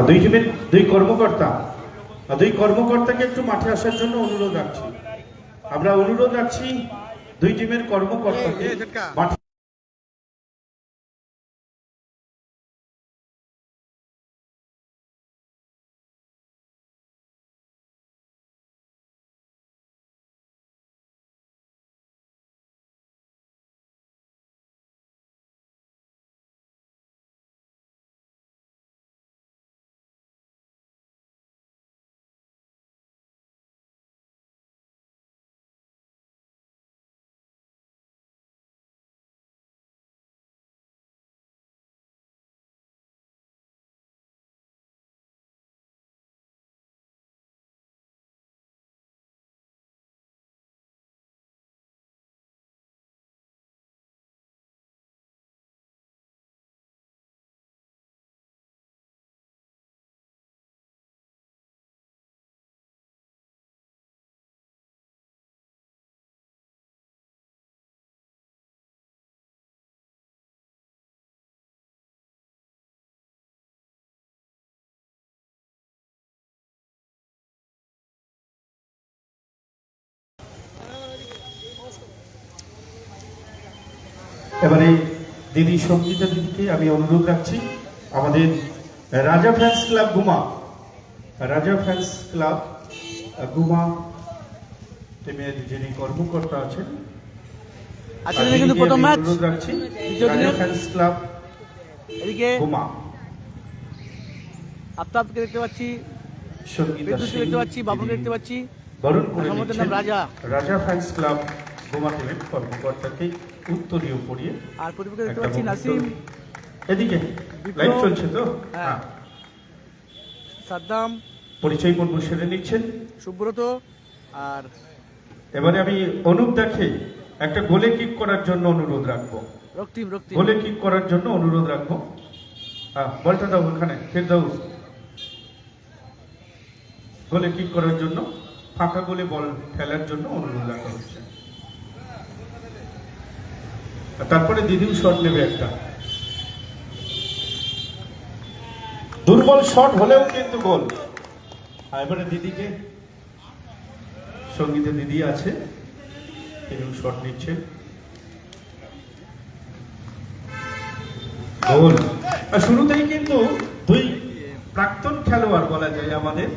দুই টিমের দুই কর্মকর্তাকে একটু মাঠে আসার জন্য অনুরোধ রাখছি। আমরা অনুরোধ রাখছি দুই টিমের কর্মকর্তাকে মাঠে। এবারে দিদি সঙ্গীতা দিদিকে আমি অনুরোধ রাখছি, আমাদের রাজা ফ্যান্স ক্লাব গুমা টিমের যিনি কর্মকর্তা আছেন, কিন্তু প্রথম ম্যাচ অনুরোধ রাখছি রাজা ফ্যান্স ক্লাব এদিকে গুমা আফতাবকে দেখতে পাচ্ছি, সঙ্গীতা দেখতে পাচ্ছি, বাবুকে দেখতে পাচ্ছি, বরণ করে নাম রাজা ফ্যান্স ক্লাব গুমা টিমের কর্মকর্তাকে উত্তরীয় পড়িয়ে। আর প্রতিপক্ষে দেখতে পাচ্ছি নাসিম, এদিকে লাইভ চলছে তো, হ্যাঁ, সাদ্দাম, পরিচয় পর্ব সেরে নিচ্ছেন সুব্রত। আর এবারে আমি অনুপ দাকে একটা গোলে কিক করার জন্য অনুরোধ রাখবো, গোলে কিক করার জন্য অনুরোধ রাখবো। বলটা দাও ওখানে, ফের দাও, গোলে কিক করার জন্য, ফাঁকা গোলে বল ফেলার জন্য অনুরোধ রাখা হচ্ছে। তারপরে দিদিও শট নেবে একটা, দুর্বল শট হলেও কিন্তু গোল। এবারে দিদিকে, সঙ্গীতে দিদি আছে, তিনিও শট নিচ্ছে, গোল। শুরুতেই কিন্তু দুই প্রাক্তন খেলোয়াড় বলা যায় আমাদের